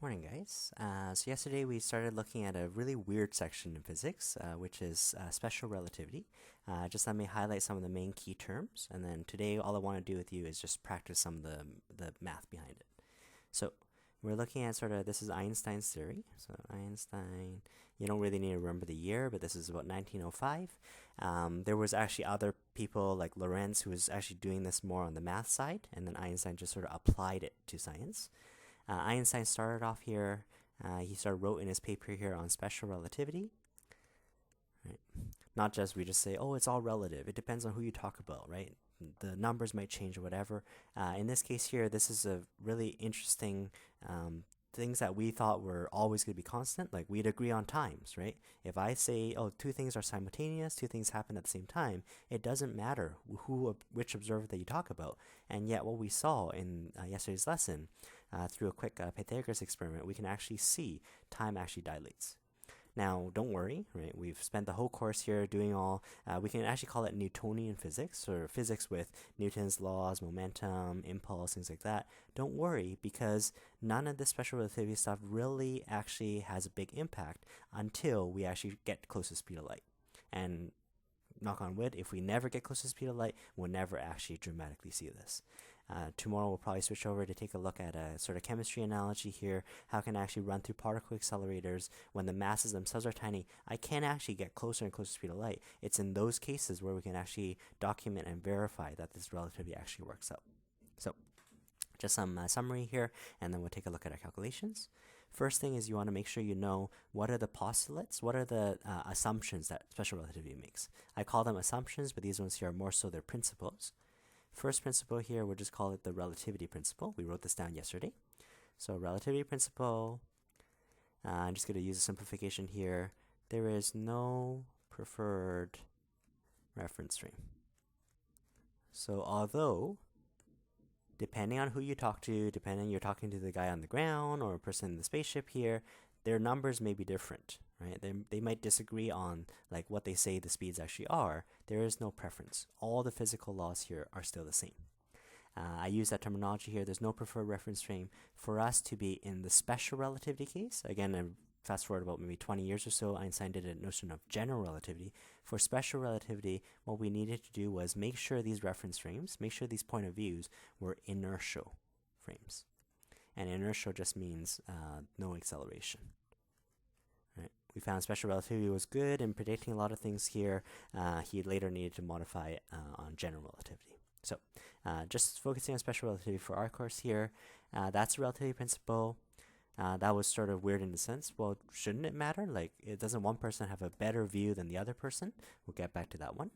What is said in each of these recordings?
Morning, guys. So yesterday we started looking at a really weird section in physics, which is special relativity. Just let me highlight some of the main key terms, and then today all I want to do with you is just practice some of the math behind it. So we're looking at this is Einstein's theory. So Einstein, you don't really need to remember the year, but this is about 1905. There was actually other people like Lorentz who was actually doing this more on the math side, and then Einstein just sort of applied it to science. Einstein started off here. He wrote in his paper here on special relativity. Right? Not just we just say, oh, it's all relative. It depends on who you talk about, right? The numbers might change or whatever. In this case here, this is a really interesting things that we thought were always going to be constant. Like we'd agree on times, right? If I say, oh, two things are simultaneous, two things happen at the same time, it doesn't matter which observer that you talk about. And yet, what we saw in yesterday's lesson, through a quick Pythagoras experiment, we can actually see time actually dilates. Now, don't worry, right? We've spent the whole course here doing we can actually call it Newtonian physics, or physics with Newton's laws, momentum, impulse, things like that. Don't worry, because none of this special relativity stuff really actually has a big impact until we actually get close to the speed of light. And knock on wood, if we never get close to the speed of light, we'll never actually dramatically see this. Tomorrow we'll probably switch over to take a look at a sort of chemistry analogy here. How can I actually run through particle accelerators when the masses themselves are tiny? I can actually get closer and closer to the speed of light. It's in those cases where we can actually document and verify that this relativity actually works out. So just some summary here, and then we'll take a look at our calculations. First thing is you want to make sure you know what are the postulates, what are the assumptions that special relativity makes. I call them assumptions, but these ones here are more so their principles. First principle here, we'll just call it the relativity principle. We wrote this down yesterday. So relativity principle, I'm just going to use a simplification here. There is no preferred reference frame. So although, depending on who you talk to, depending you're talking to the guy on the ground or a person in the spaceship here, their numbers may be different, right? They might disagree on like what they say the speeds actually are. There is no preference. All the physical laws here are still the same. I use that terminology here. There's no preferred reference frame for us to be in the special relativity case. Again, fast forward about maybe 20 years or so, Einstein did a notion of general relativity. For special relativity, what we needed to do was make sure these reference frames, make sure these point of views were inertial frames. And inertial just means no acceleration. Right? We found special relativity was good in predicting a lot of things here. He later needed to modify it on general relativity. So just focusing on special relativity for our course here, that's the relativity principle. That was sort of weird in the sense, well, shouldn't it matter? Like, doesn't one person have a better view than the other person? We'll get back to that one.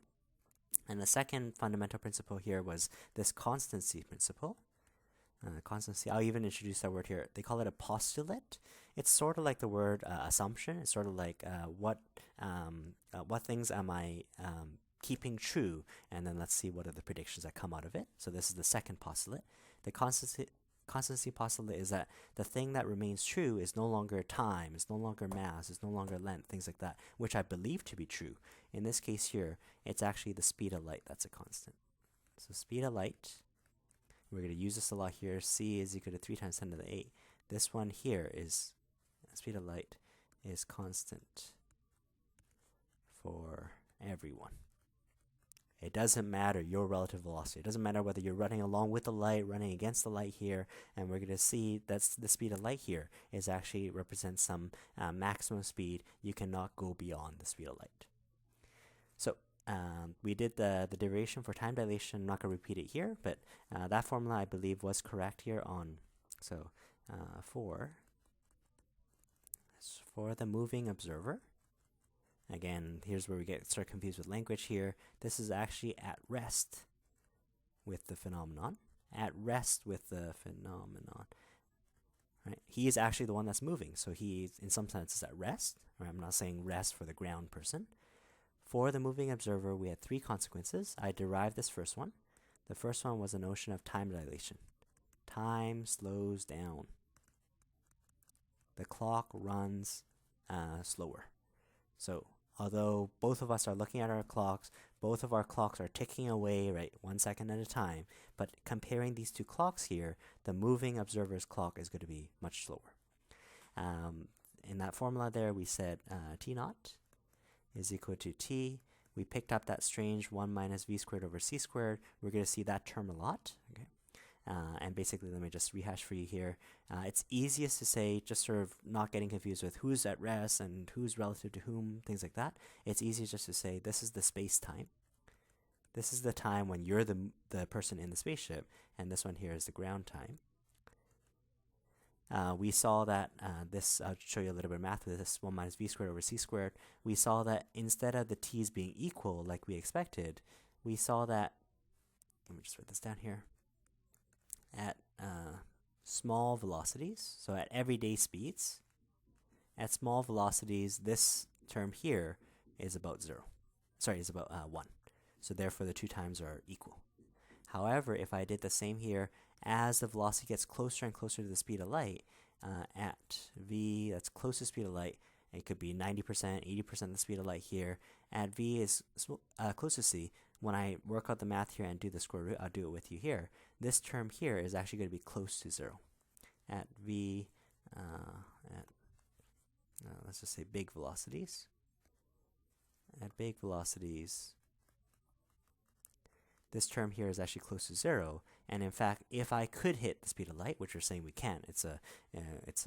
And the second fundamental principle here was this constancy principle. Constancy, I'll even introduce that word here. They call it a postulate. It's sort of like the word assumption. It's sort of like what things am I keeping true, and then let's see what are the predictions that come out of it. So this is the second postulate. The constancy postulate is that the thing that remains true is no longer time, it's no longer mass, it's no longer length, things like that, which I believe to be true. In this case here, it's actually the speed of light that's a constant. So speed of light, we're going to use this a lot here. C is equal to 3 times 10 to the 8. This one here is, speed of light is constant for everyone. It doesn't matter your relative velocity. It doesn't matter whether you're running along with the light, running against the light here, and we're going to see that's the speed of light here is actually represents some maximum speed. You cannot go beyond the speed of light. So we did the derivation for time dilation. I'm not going to repeat it here, but that formula I believe was correct here on. So for the moving observer, again, here's where we start confused with language here. This is actually at rest with the phenomenon. At rest with the phenomenon. Right? He is actually the one that's moving. So he, in some sense, is at rest. Right? I'm not saying rest for the ground person. For the moving observer, we had 3 consequences. I derived this first one. The first one was a notion of time dilation. Time slows down. The clock runs slower. So although both of us are looking at our clocks, both of our clocks are ticking away, right, 1 second at a time. But comparing these two clocks here, the moving observer's clock is going to be much slower. In that formula there, we said T naught is equal to T. We picked up that strange 1 minus v squared over c squared. We're going to see that term a lot. Okay. And basically, let me just rehash for you here. It's easiest to say, just sort of not getting confused with who's at rest and who's relative to whom, things like that. It's easier just to say this is the space-time. This is the time when you're the person in the spaceship, and this one here is the ground time. We saw that I'll show you a little bit of math with this 1 minus v squared over c squared. We saw that instead of the t's being equal like we expected, we saw that, let me just write this down here, at small velocities, so at everyday speeds, at small velocities, this term here is about 0. Sorry, is about 1. So therefore the two times are equal. However, if I did the same here, as the velocity gets closer and closer to the speed of light, at v that's close to the speed of light, it could be 90%, 80% the speed of light here. At v is close to c. When I work out the math here and do the square root, I'll do it with you here. This term here is actually going to be close to 0. At v, let's just say big velocities. At big velocities, this term here is actually close to 0. And in fact, if I could hit the speed of light, which we're saying we can't, it's a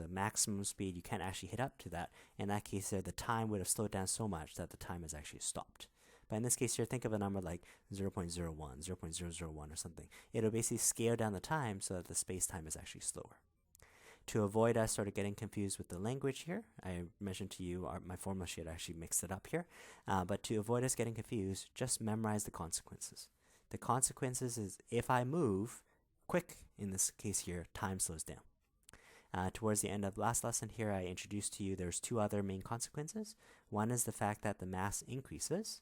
maximum speed, you can't actually hit up to that. In that case there, the time would have slowed down so much that the time has actually stopped. But in this case here, think of a number like 0.01, 0.001 or something. It'll basically scale down the time so that the space-time is actually slower. To avoid us sort of getting confused with the language here, I mentioned to you my formula sheet actually mixed it up here. But to avoid us getting confused, just memorize the consequences. The consequences is if I move quick, in this case here, time slows down. Towards the end of last lesson here, I introduced to you there's two other main consequences. One is the fact that the mass increases.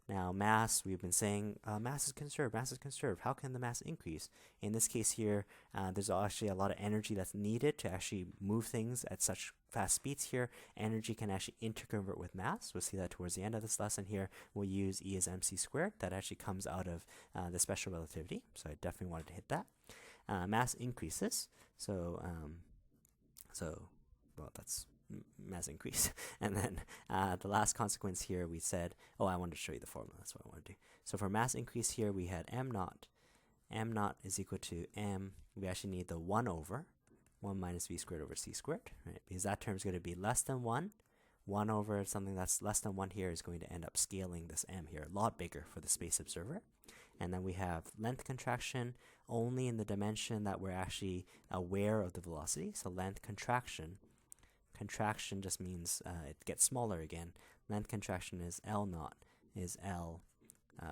Now mass, we've been saying mass is conserved, mass is conserved. How can the mass increase? In this case here, there's actually a lot of energy that's needed to actually move things at such fast speeds here. Energy can actually interconvert with mass. We'll see that towards the end of this lesson here. We'll use E as mc squared. That actually comes out of the special relativity. So I definitely wanted to hit that. Mass increases. So that's mass increase. And then the last consequence here, we said, I wanted to show you the formula. That's what I want to do. So for mass increase here, we had m naught. M naught is equal to m. We actually need the 1 over 1 minus v squared over c squared, right? Because that term is going to be less than 1. 1 over something that's less than 1 here is going to end up scaling this m here a lot bigger for the space observer. And then we have length contraction only in the dimension that we're actually aware of the velocity. So length contraction just means it gets smaller again. Length contraction is L naught is L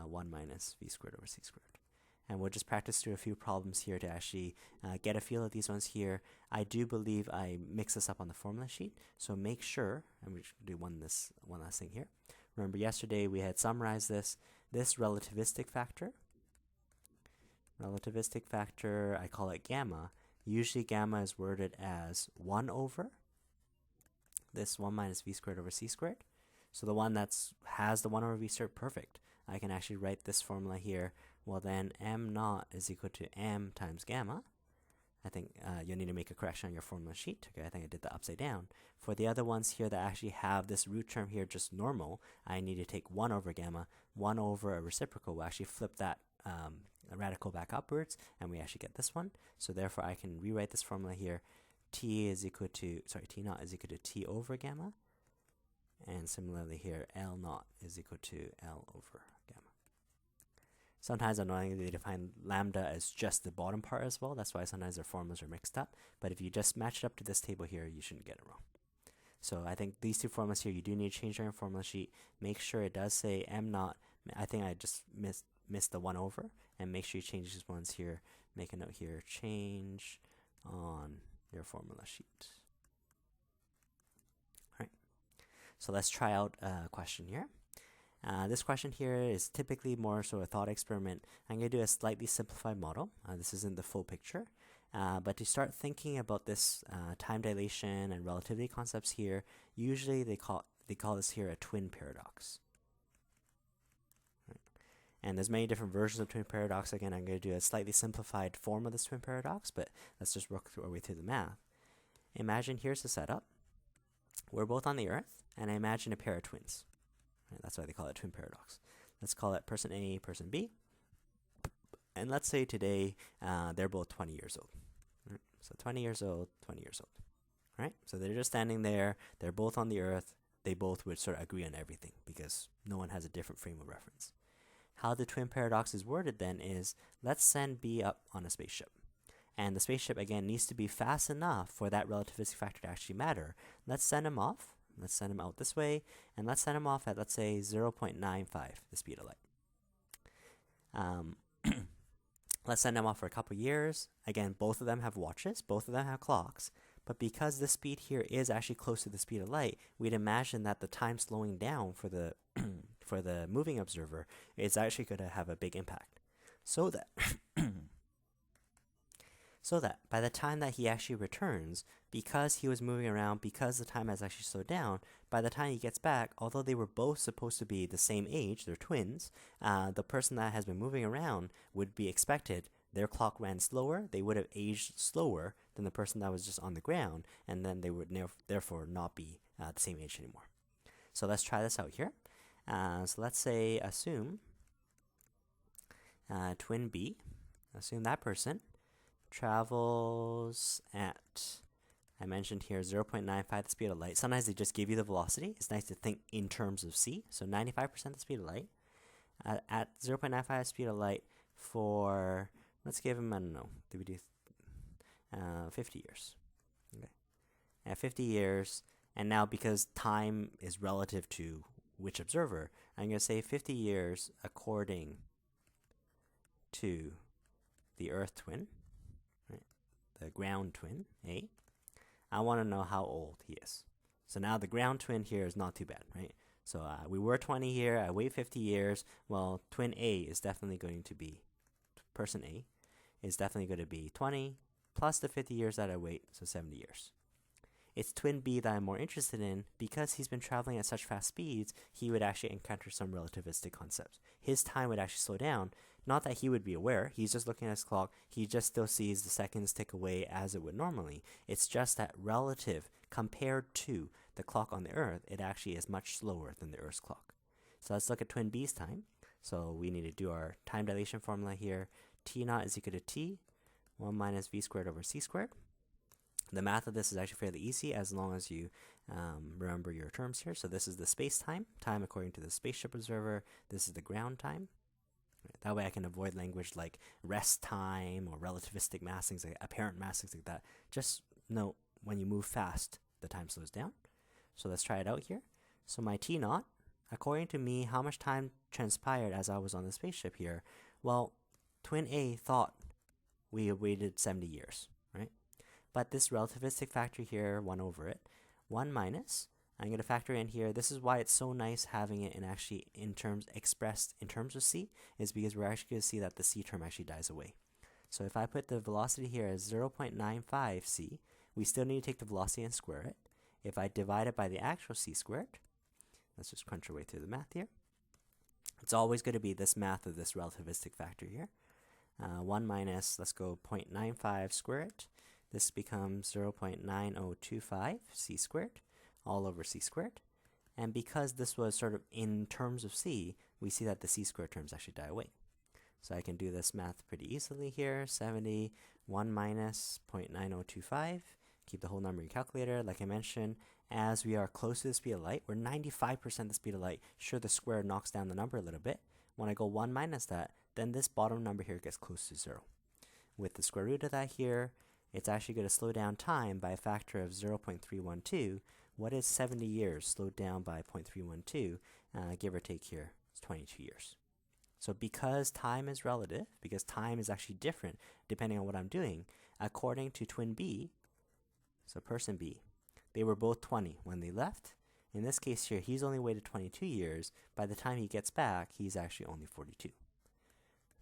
1 minus v squared over c squared. And we'll just practice through a few problems here to actually get a feel of these ones here. I do believe I mix this up on the formula sheet, so make sure, and we should do one last thing here. Remember yesterday we had summarized this relativistic factor, I call it gamma. Usually gamma is worded as 1 over this 1 minus v squared over c squared. So the one that has the 1 over v squared, perfect. I can actually write this formula here. Well then, m naught is equal to m times gamma. I think you'll need to make a correction on your formula sheet. Okay, I think I did that upside down. For the other ones here that actually have this root term here just normal, I need to take 1 over gamma. 1 over a reciprocal will actually flip that radical back upwards, and we actually get this one. So therefore, I can rewrite this formula here. T naught is equal to T over gamma. And similarly here, L naught is equal to L over gamma. Sometimes annoyingly they define lambda as just the bottom part as well. That's why sometimes their formulas are mixed up. But if you just match it up to this table here, you shouldn't get it wrong. So I think these two formulas here, you do need to change on your formula sheet. Make sure it does say m naught. I think I just missed the 1 over. And make sure you change these ones here. Make a note here, change on your formula sheet. All right. So let's try out a question here. This question here is typically more so a thought experiment. I'm going to do a slightly simplified model. This isn't the full picture. But to start thinking about this time dilation and relativity concepts here, usually they call this here a twin paradox. Right. And there's many different versions of twin paradox. Again, I'm going to do a slightly simplified form of this twin paradox, but let's just work our way through the math. Imagine here's the setup. We're both on the Earth, and I imagine a pair of twins. Right, that's why they call it twin paradox. Let's call it person A, person B. And let's say today they're both 20 years old. Right? So 20 years old, 20 years old. Right? So they're just standing there. They're both on the Earth. They both would sort of agree on everything because no one has a different frame of reference. How the twin paradox is worded then is, let's send B up on a spaceship. And the spaceship, again, needs to be fast enough for that relativistic factor to actually matter. Let's send him off. Let's send him out this way. And let's send him off at, let's say, 0.95, the speed of light. Let's send him off for a couple years. Again, both of them have watches. Both of them have clocks. But because this speed here is actually close to the speed of light, we'd imagine that the time slowing down for the for the moving observer is actually going to have a big impact. So that by the time that he actually returns, because he was moving around, because the time has actually slowed down, by the time he gets back, although they were both supposed to be the same age, they're twins, the person that has been moving around would be expected, their clock ran slower, they would have aged slower than the person that was just on the ground, and then they would therefore not be the same age anymore. So let's try this out here. So let's say, assume twin B, assume that person travels at, I mentioned here, 0.95 the speed of light. Sometimes they just give you the velocity. It's nice to think in terms of c. So 95% the speed of light. At 0.95 speed of light for, let's give him, I don't know, did we do 50 years. Okay. At 50 years, and now because time is relative to which observer, I'm going to say 50 years according to the Earth twin, right? The ground twin, A. I want to know how old he is. So now the ground twin here is not too bad, right? So we were 20 here, I wait 50 years. Well, twin A is definitely going to be, person A is definitely going to be 20 plus the 50 years that I wait, so 70 years. It's twin B that I'm more interested in. Because he's been traveling at such fast speeds, he would actually encounter some relativistic concepts. His time would actually slow down. Not that he would be aware. He's just looking at his clock. He just still sees the seconds tick away as it would normally. It's just that relative compared to the clock on the Earth, it actually is much slower than the Earth's clock. So let's look at twin B's time. So we need to do our time dilation formula here. T naught is equal to T, 1 minus V squared over C squared. The math of this is actually fairly easy as long as you remember your terms here. So this is the space-time, time according to the spaceship observer. This is the ground time. Right? That way I can avoid language like rest time or relativistic mass, things like apparent mass, things like that. Just note when you move fast, the time slows down. So let's try it out here. So my T naught, according to me, how much time transpired as I was on the spaceship here? Well, twin A thought we waited 70 years, right? But this relativistic factor here, 1 over it, 1 minus, I'm going to factor in here. This is why it's so nice having it in actually in terms expressed in terms of c, is because we're actually going to see that the c term actually dies away. So if I put the velocity here as 0.95 c, we still need to take the velocity and square it. If I divide it by the actual c squared, let's just crunch our way through the math here. It's always going to be this math of this relativistic factor here. 1 minus, let's go 0.95 square it. This becomes 0.9025 c squared, all over c squared. And because this was sort of in terms of c, we see that the c squared terms actually die away. So I can do this math pretty easily here. 70, 1 minus 0.9025. Keep the whole number in your calculator. Like I mentioned, as we are close to the speed of light, we're 95% the speed of light. Sure, the square knocks down the number a little bit. When I go 1 minus that, then this bottom number here gets close to 0. With the square root of that here, it's actually going to slow down time by a factor of 0.312. What is 70 years slowed down by 0.312? Give or take here, it's 22 years. So because time is relative, because time is actually different depending on what I'm doing, according to twin B, so person B, they were both 20 when they left. In this case here, he's only waited 22 years. By the time he gets back, he's actually only 42.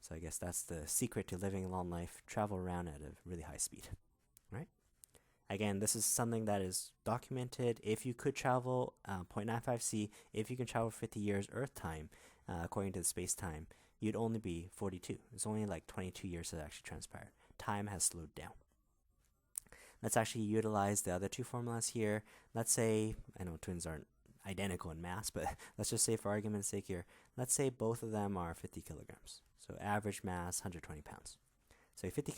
So I guess that's the secret to living a long life. Travel around at a really high speed, right? Again, this is something that is documented. If you could travel 0.95 c, if you can travel 50 years Earth time, according to the space time, you'd only be 42. It's only like 22 years that actually transpired. Time has slowed down. let's actually utilize the other two formulas here. Let's say, I know twins aren't identical in mass, but let's just say for argument's sake here, let's say both of them are 50 kilograms. So average mass, 120 pounds. So 50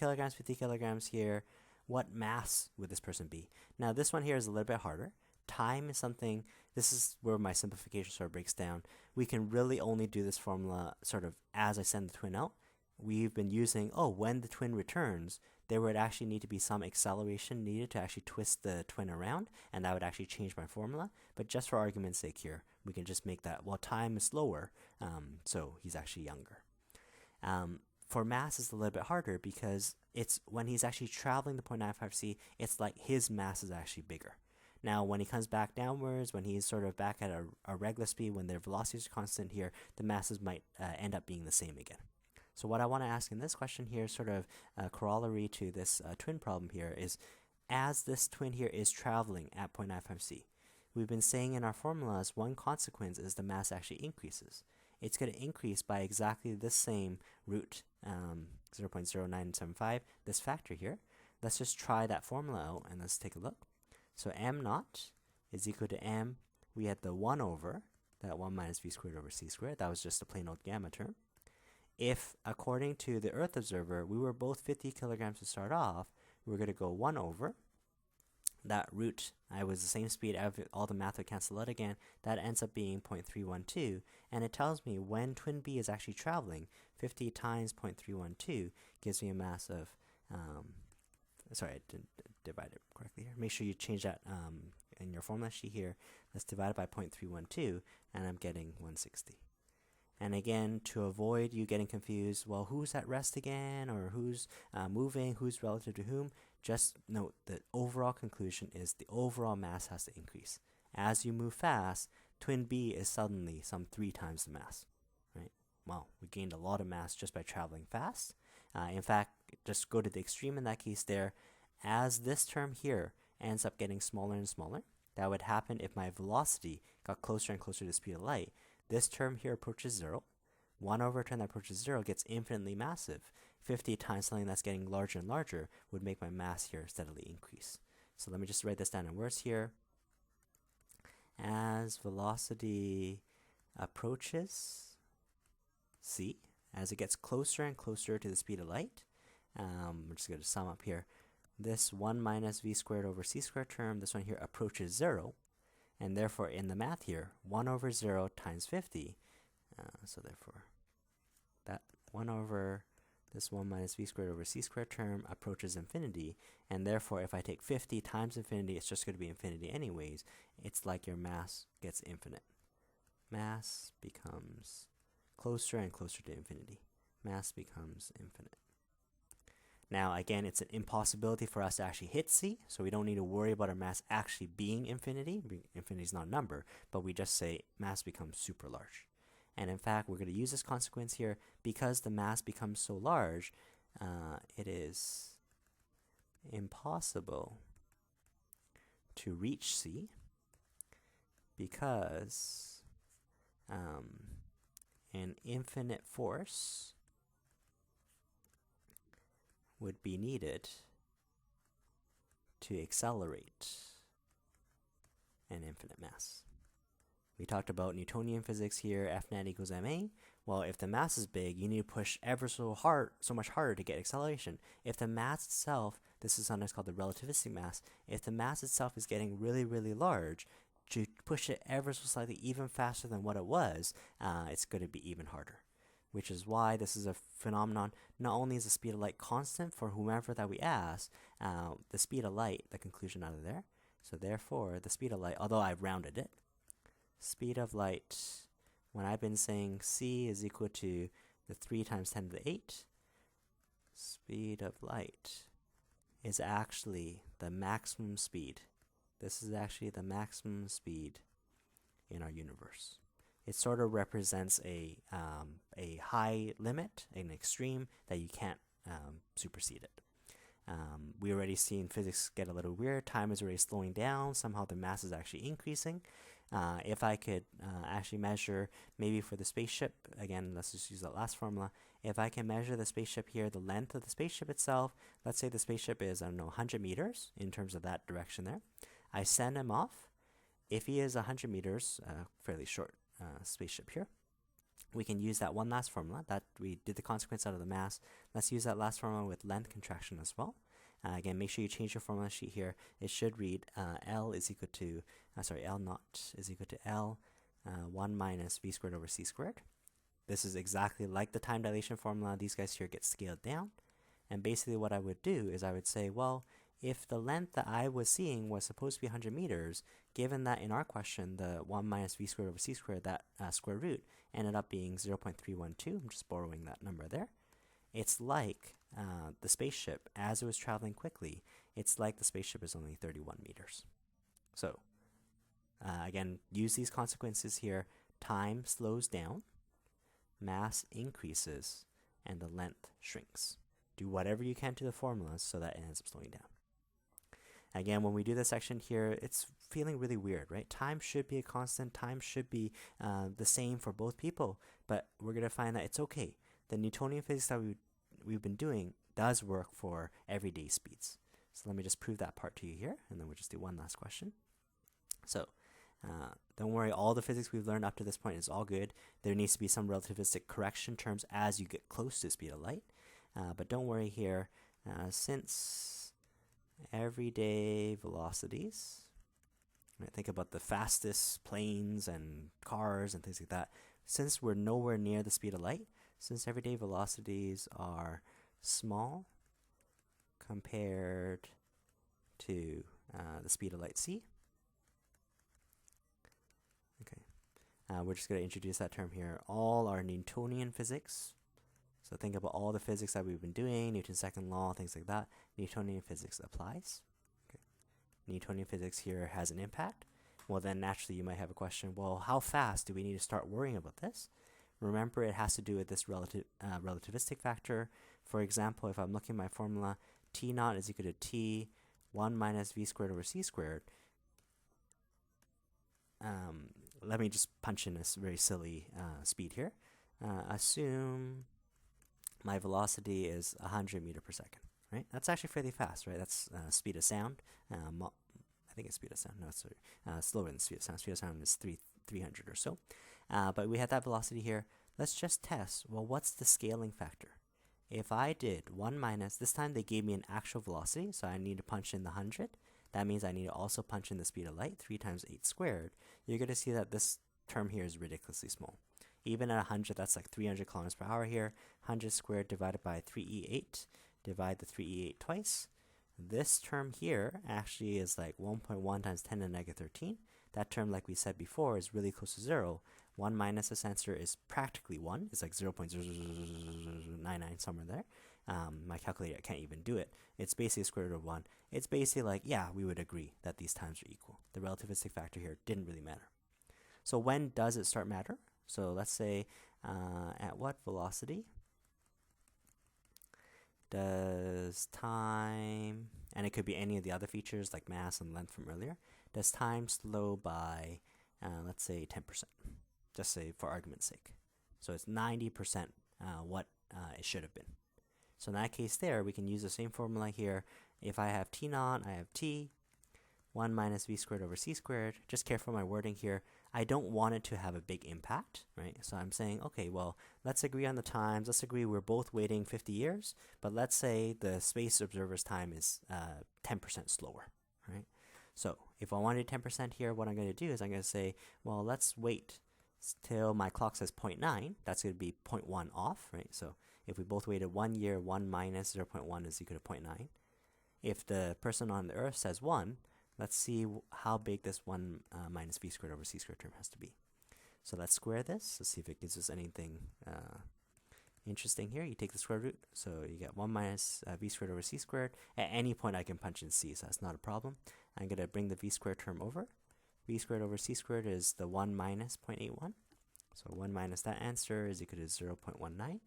kilograms here. What mass would this person be? Now this one here is a little bit harder. Time is something, this is where my simplification sort of breaks down. We can really only do this formula sort of as I send the twin out. We've been using, when the twin returns, there would actually need to be some acceleration needed to actually twist the twin around, and that would actually change my formula. But just for argument's sake here, we can just make that, time is slower, so he's actually younger. For mass, it's a little bit harder because it's when he's actually traveling the 0.95c, it's like his mass is actually bigger. Now, when he comes back downwards, when he's sort of back at a regular speed, when their velocities are constant here, the masses might end up being the same again. So what I want to ask in this question here, sort of a corollary to this twin problem here, is as this twin here is traveling at 0.95c, we've been saying in our formulas, one consequence is the mass actually increases. It's going to increase by exactly the same root, 0.0975, this factor here. Let's just try that formula out and let's take a look. So m naught is equal to m. We had the 1 over, that 1 minus v squared over c squared. That was just a plain old gamma term. If, according to the Earth observer, we were both 50 kilograms to start off, we're going to go 1 over. That root, I was the same speed, all the math would cancel out again. That ends up being 0.312, and it tells me when twin B is actually traveling, 50 times 0.312 gives me a mass of, sorry, I didn't divide it correctly here. Make sure you change that in your formula sheet here. Let's divide it by 0.312, and I'm getting 160. And again, to avoid you getting confused, well, who's at rest again, or who's moving, who's relative to whom, just note the overall conclusion is the overall mass has to increase. As you move fast, twin B is suddenly some 3 times the mass, right? Wow, we gained a lot of mass just by traveling fast. In fact, just go to the extreme in that case there. As this term here ends up getting smaller and smaller, that would happen if my velocity got closer and closer to the speed of light. This term here approaches 0. 1 over a term that approaches 0 gets infinitely massive. 50 times something that's getting larger and larger would make my mass here steadily increase. So let me just write this down in words here. As velocity approaches c, as it gets closer and closer to the speed of light, we're just going to sum up here. This 1 minus v squared over c squared term, this one here approaches 0. And therefore, in the math here, 1 over 0 times 50. So therefore, that 1 over this 1 minus v squared over c squared term approaches infinity. And therefore, if I take 50 times infinity, it's just going to be infinity anyways. It's like your mass gets infinite. Mass becomes closer and closer to infinity. Mass becomes infinite. Now, again, it's an impossibility for us to actually hit c, so we don't need to worry about our mass actually being infinity. Infinity is not a number, but we just say mass becomes super large. And in fact, we're going to use this consequence here because the mass becomes so large, it is impossible to reach c because an infinite force would be needed to accelerate an infinite mass. We talked about Newtonian physics here, F10 equals ma. Well, if the mass is big, you need to push ever so much harder to get acceleration. If the mass itself, this is sometimes called the relativistic mass, if the mass itself is getting really, really large, to push it ever so slightly even faster than what it was, it's going to be even harder. Which is why this is a phenomenon. Not only is the speed of light constant for whomever that we ask, the speed of light, the conclusion out of there. So therefore, the speed of light, although I've rounded it, speed of light, when I've been saying c is equal to the 3 times 10 to the 8, speed of light is actually the maximum speed. This is actually the maximum speed in our universe. It sort of represents a high limit, an extreme, that you can't supersede it. We already seen physics get a little weird. Time is already slowing down. Somehow the mass is actually increasing. If I could actually measure, maybe for the spaceship, again, let's just use that last formula. if I can measure the spaceship here, the length of the spaceship itself, let's say the spaceship is, I don't know, 100 meters in terms of that direction there. I send him off. If he is 100 meters, fairly short spaceship here, we can use that one last formula that we did the consequence out of the mass. Let's use that last formula with length contraction as well. Again, make sure you change your formula sheet here. It should read L is equal to, L naught is equal to L 1 minus v squared over c squared. This is exactly like the time dilation formula. These guys here get scaled down. And basically what I would do is I would say, well, if the length that I was seeing was supposed to be 100 meters, given that in our question, the 1 minus v squared over c squared, that square root, ended up being 0.312. I'm just borrowing that number there. It's like the spaceship, as it was traveling quickly, it's like the spaceship is only 31 meters. So, again, use these consequences here. Time slows down, mass increases, and the length shrinks. Do whatever you can to the formulas so that it ends up slowing down. Again, when we do this section here, it's feeling really weird, right? Time should be a constant. Time should be the same for both people. But we're going to find that it's okay. The Newtonian physics that we've been doing does work for everyday speeds. So let me just prove that part to you here, and then we'll just do one last question. So don't worry, all the physics we've learned up to this point is all good. There needs to be some relativistic correction terms as you get close to the speed of light. But don't worry here, since everyday velocities, right, think about the fastest planes and cars and things like that. Since we're nowhere near the speed of light, since everyday velocities are small compared to the speed of light c, okay, we're just going to introduce that term here. All our Newtonian physics, so think about all the physics that we've been doing, Newton's second law, things like that. Newtonian physics applies. Okay. Newtonian physics here has an impact. Well, then naturally you might have a question, well, how fast do we need to start worrying about this? Remember, it has to do with this relativistic factor. For example, if I'm looking at my formula, T naught is equal to T 1 minus v squared over c squared. Let me just punch in this very silly speed here. Assume my velocity is 100 meters per second, right? That's actually fairly fast, right? That's speed of sound. I think it's speed of sound. No, it's slower than speed of sound. Speed of sound is 300 or so. But we had that velocity here. Let's just test, well, what's the scaling factor? If I did 1 minus, this time they gave me an actual velocity, so I need to punch in the 100. That means I need to also punch in the speed of light, 3 times 8 squared. You're going to see that this term here is ridiculously small. Even at 100, that's like 300 kilometers per hour here. 100 squared divided by 3e8. Divide the 3e8 twice. This term here actually is like 1.1 times 10 to the negative 13. That term, like we said before, is really close to 0. 1 minus the sensor is practically 1. It's like 0.00099 somewhere there. My calculator, I can't even do it. It's basically a square root of 1. It's basically like, yeah, we would agree that these times are equal. The relativistic factor here didn't really matter. So when does it start matter? So let's say at what velocity does time, and it could be any of the other features like mass and length from earlier, does time slow by, let's say 10%, just say for argument's sake. So it's 90% what it should have been. So in that case there, we can use the same formula here. If I have t naught, I have t, 1 minus v squared over c squared. Just careful my wording here. I don't want it to have a big impact, right? So I'm saying, okay, well, let's agree on the times. Let's agree we're both waiting 50 years, but let's say the space observer's time is 10% slower, right? So if I wanted 10% here, what I'm going to do is I'm going to say, well, let's wait till my clock says 0.9. That's going to be 0.1 off, right? So if we both waited 1 year, 1 minus 0.1 is equal to 0.9. If the person on the Earth says 1, let's see how big this 1 minus v squared over c squared term has to be. So let's square this. Let's see if it gives us anything interesting here. You take the square root, so you get 1 minus v squared over c squared. At any point I can punch in c, so that's not a problem. I'm going to bring the v squared term over. V squared over c squared is the 1 minus 0.81. So 1 minus that answer is equal to 0.19.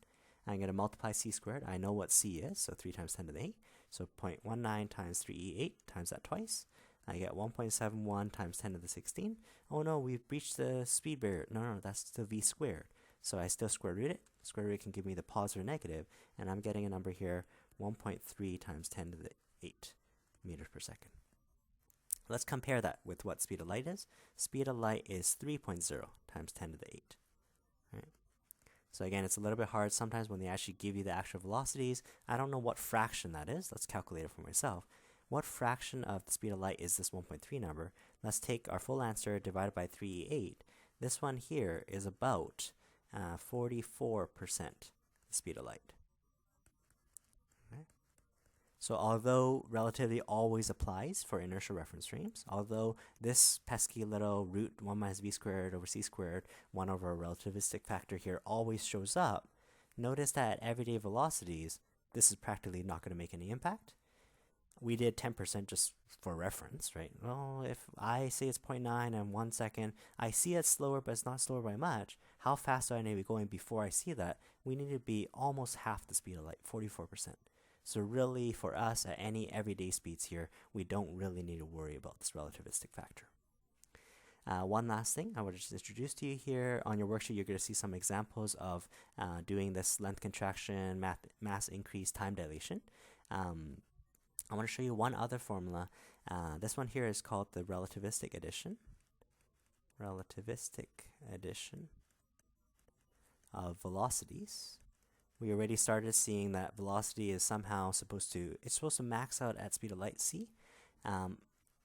I'm going to multiply c squared. I know what c is, so 3 times 10 to the 8. So 0.19 times 3e8 times that twice. I get 1.71 times 10 to the 16. Oh no, we've breached the speed barrier. No, that's the v squared. So I still square root it. Square root can give me the positive or negative, and I'm getting a number here, 1.3 times 10 to the 8 meters per second. Let's compare that with what speed of light is. Speed of light is 3.0 times 10 to the 8. Right? So again, it's a little bit hard sometimes when they actually give you the actual velocities. I don't know what fraction that is. Let's calculate it for myself. What fraction of the speed of light is this 1.3 number? Let's take our full answer divided by 3/8. This one here is about 44% the speed of light. Okay. So although relativity always applies for inertial reference frames, although this pesky little root 1 minus v squared over c squared, 1 over a relativistic factor here always shows up, notice that at everyday velocities, this is practically not going to make any impact. We did 10% just for reference, right? Well, if I say it's 0.9 and 1 second, I see it's slower, but it's not slower by much. How fast do I need to be going before I see that? We need to be almost half the speed of light, 44%. So really, for us, at any everyday speeds here, we don't really need to worry about this relativistic factor. One last thing I want to just introduce to you here. On your worksheet, you're going to see some examples of doing this length contraction, mass increase, time dilation. I want to show you one other formula. This one here is called the relativistic addition. Relativistic addition of velocities. We already started seeing that velocity is somehow supposed to max out at speed of light c.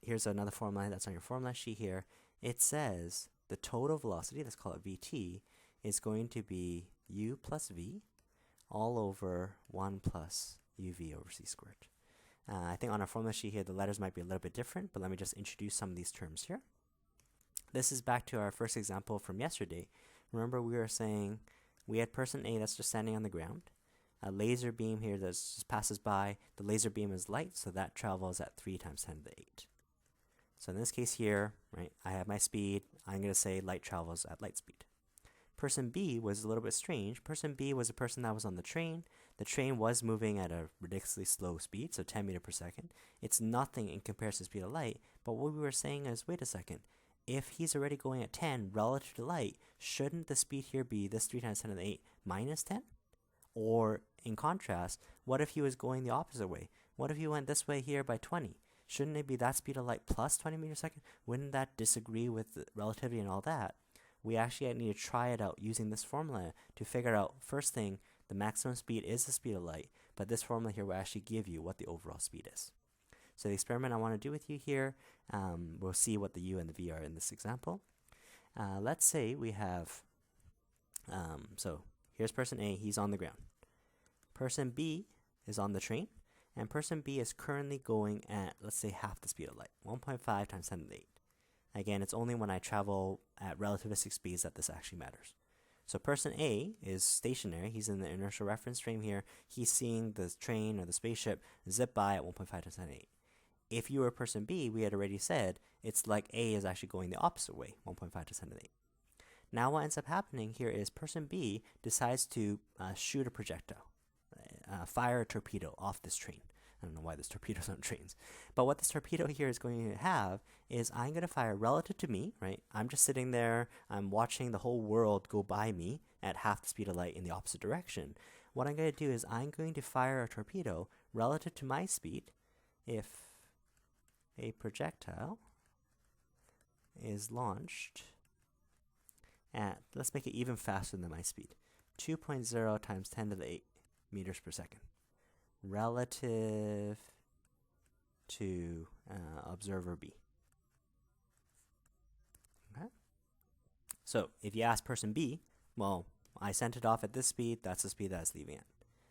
Here's another formula that's on your formula sheet here. It says the total velocity, let's call it vt, is going to be u plus v all over 1 plus uv over c squared. I think on our formula sheet here, the letters might be a little bit different, but let me just introduce some of these terms here. This is back to our first example from yesterday. Remember, we were saying we had person A that's just standing on the ground. A laser beam here that just passes by. The laser beam is light, so that travels at 3 times 10 to the 8. So in this case here, right, I have my speed. I'm going to say light travels at light speed. Person B was a little bit strange. Person B was a person that was on the train. The train was moving at a ridiculously slow speed, so 10 meters per second. It's nothing in comparison to speed of light, but what we were saying is, wait a second, if he's already going at 10 relative to light, shouldn't the speed here be this 3 times 10 to the 8 minus 10? Or in contrast, what if he was going the opposite way? What if he went this way here by 20? Shouldn't it be that speed of light plus 20 meters per second? Wouldn't that disagree with the relativity and all that? We actually need to try it out using this formula to figure out, first thing, the maximum speed is the speed of light, but this formula here will actually give you what the overall speed is. So the experiment I want to do with you here, we'll see what the u and the v are in this example. Let's say we have, so here's person A, he's on the ground. Person B is on the train, and person B is currently going at, let's say, half the speed of light, 1.5 times 10 to the 8. Again, it's only when I travel at relativistic speeds that this actually matters. So person A is stationary. He's in the inertial reference frame here. He's seeing the train or the spaceship zip by at 1.5 times 10 to the 8. If you were person B, we had already said it's like A is actually going the opposite way, 1.5 times 10 to the 8. Now what ends up happening here is person B decides to shoot a projectile, fire a torpedo off this train. I don't know why there's torpedoes on trains. But what this torpedo here is going to have is I'm going to fire relative to me, right? I'm just sitting there. I'm watching the whole world go by me at half the speed of light in the opposite direction. What I'm going to do is I'm going to fire a torpedo relative to my speed if a projectile is launched at, let's make it even faster than my speed, 2.0 times 10 to the 8 meters per second. Relative to observer B. Okay. So if you ask person B, well, I sent it off at this speed, that's the speed that's leaving it.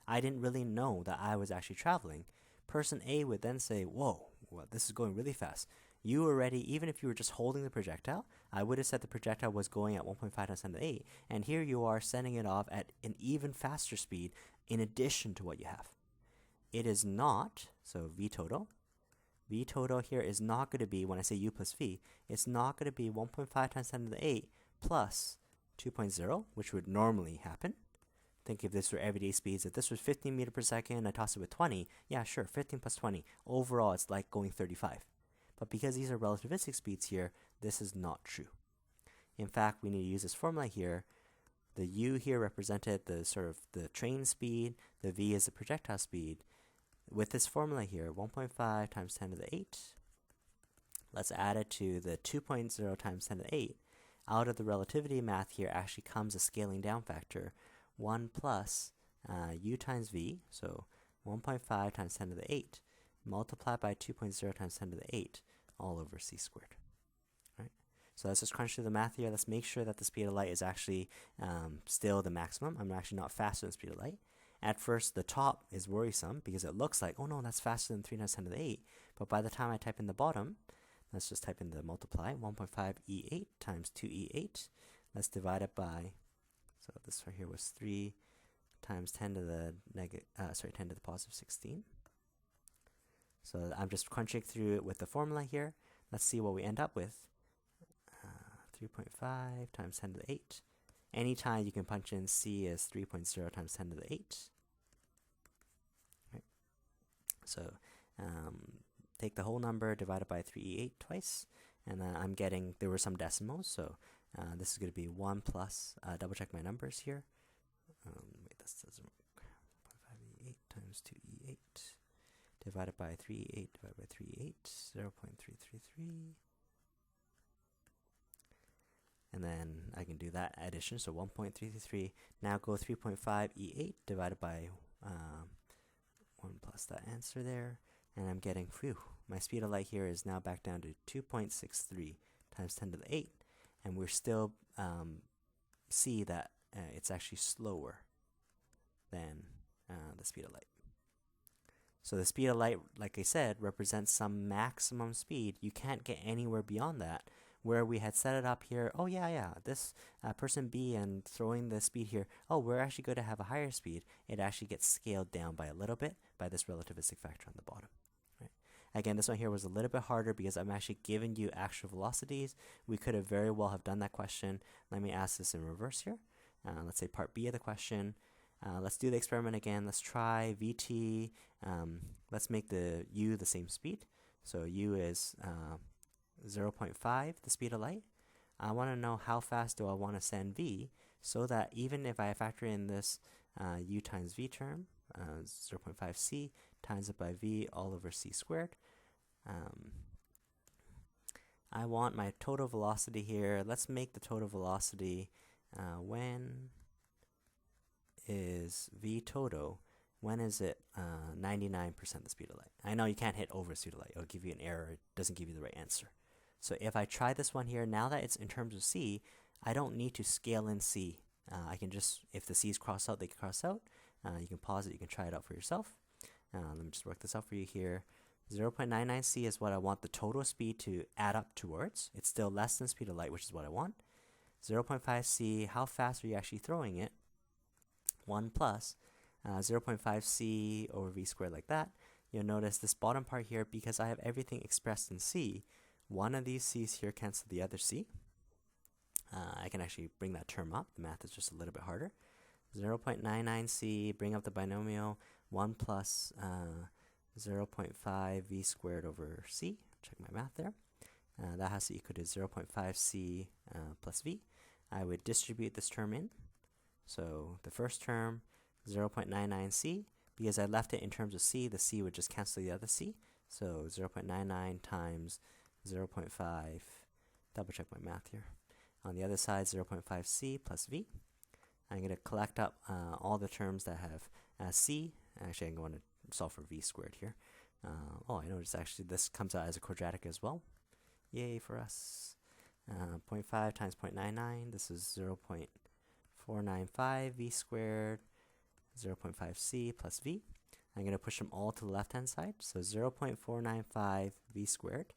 I didn't really know that I was actually traveling. Person A would then say, whoa, well, this is going really fast. You already, even if you were just holding the projectile, I would have said the projectile was going at 1.5 times 10 to the 8, and here you are sending it off at an even faster speed in addition to what you have. It is not, so V total here is not going to be, when I say U plus V, it's not going to be 1.5 times 10 to the 8 plus 2.0, which would normally happen. Think if this were everyday speeds. If this was 15 meters per second, I toss it with 20, yeah, sure, 15 plus 20. Overall, it's like going 35. But because these are relativistic speeds here, this is not true. In fact, we need to use this formula here. The u here represented the sort of the train speed, the v is the projectile speed. With this formula here, 1.5 times 10 to the 8, let's add it to the 2.0 times 10 to the 8. Out of the relativity math here actually comes a scaling down factor, 1 plus u times v, so 1.5 times 10 to the 8, multiplied by 2.0 times 10 to the 8, all over c squared. Right? So let's just crunch through the math here. Let's make sure that the speed of light is actually still the maximum. I'm actually not faster than the speed of light. At first, the top is worrisome because it looks like, oh no, that's faster than 3 times 10 to the 8. But by the time I type in the bottom, let's just type in the multiply, 1.5 e8 times 2e8. Let's divide it by, so this right here was 3 times 10 to the 10 to the positive 16. So I'm just crunching through it with the formula here. Let's see what we end up with. 3.5 times 10 to the 8. Anytime you can punch in c as 3.0 times 10 to the 8. Right. So take the whole number, divide it by 3e8 twice, and then I'm getting, there were some decimals, so this is going to be 1 plus, double check my numbers here. Wait, this doesn't work. 1.5e8 times 2e8 divided by 3e8 divided by 3e8, 0.333. And then I can do that addition, so 1.333. Now go 3.5 e8 divided by 1 plus that answer there. And I'm getting, phew, my speed of light here is now back down to 2.63 times 10 to the 8. And we're still see that it's actually slower than the speed of light. So the speed of light, like I said, represents some maximum speed. You can't get anywhere beyond that. Where we had set it up here, oh yeah, this person B and throwing the speed here, oh, we're actually going to have a higher speed. It actually gets scaled down by a little bit by this relativistic factor on the bottom. Right? Again, this one here was a little bit harder because I'm actually giving you actual velocities. We could have very well have done that question. Let me ask this in reverse here. Let's say part B of the question. Let's do the experiment again. Let's try VT. Let's make the U the same speed. So U is 0.5, the speed of light. I want to know how fast do I want to send V, so that even if I factor in this U times V term, 0.5 C, times it by V all over C squared. I want my total velocity here. Let's make the total velocity when is V total, when is it 99% the speed of light? I know you can't hit over speed of light. It'll give you an error. It doesn't give you the right answer. So if I try this one here, now that it's in terms of C, I don't need to scale in C. I can just, if the C's cross out, they can cross out. You can pause it. You can try it out for yourself. Let me just work this out for you here. 0.99 C is what I want the total speed to add up towards. It's still less than speed of light, which is what I want. 0.5 C, how fast are you actually throwing it? 1 plus 0.5 C over V squared like that. You'll notice this bottom part here, because I have everything expressed in C, one of these C's here cancel the other C. I can actually bring that term up. The math is just a little bit harder. 0.99 C, bring up the binomial, 1 plus 0.5 V squared over C. Check my math there. That has to equal to 0.5 C plus V. I would distribute this term in. So the first term, 0.99 C, because I left it in terms of C, the C would just cancel the other C. So 0.99 times 0.5, double check my math here. On the other side, 0.5 C plus V. I'm going to collect up all the terms that have C. Actually, I'm going to solve for V squared here. I noticed actually this comes out as a quadratic as well. Yay for us. 0.5 times 0.99, this is 0.495 V squared, 0.5 C plus V. I'm going to push them all to the left-hand side. So 0.495 V squared.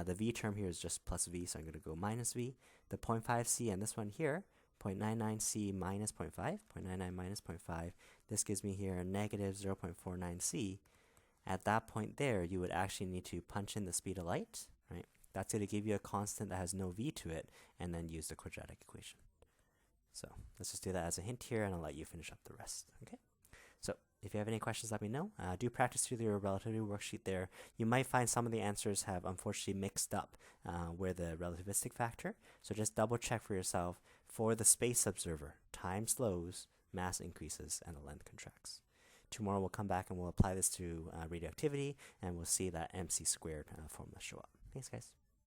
The V term here is just plus V, so I'm going to go minus V. The 0.5 C and this one here, 0.99 C minus 0.5, 0.99 minus 0.5. This gives me here a negative 0.49 C. At that point there, you would actually need to punch in the speed of light, right? That's going to give you a constant that has no V to it, and then use the quadratic equation. So let's just do that as a hint here, and I'll let you finish up the rest, okay? So if you have any questions, let me know. Do practice through your relativity worksheet there. You might find some of the answers have unfortunately mixed up where the relativistic factor. So just double check for yourself. For the space observer, time slows, mass increases, and the length contracts. Tomorrow we'll come back and we'll apply this to radioactivity, and we'll see that MC squared formula show up. Thanks, guys.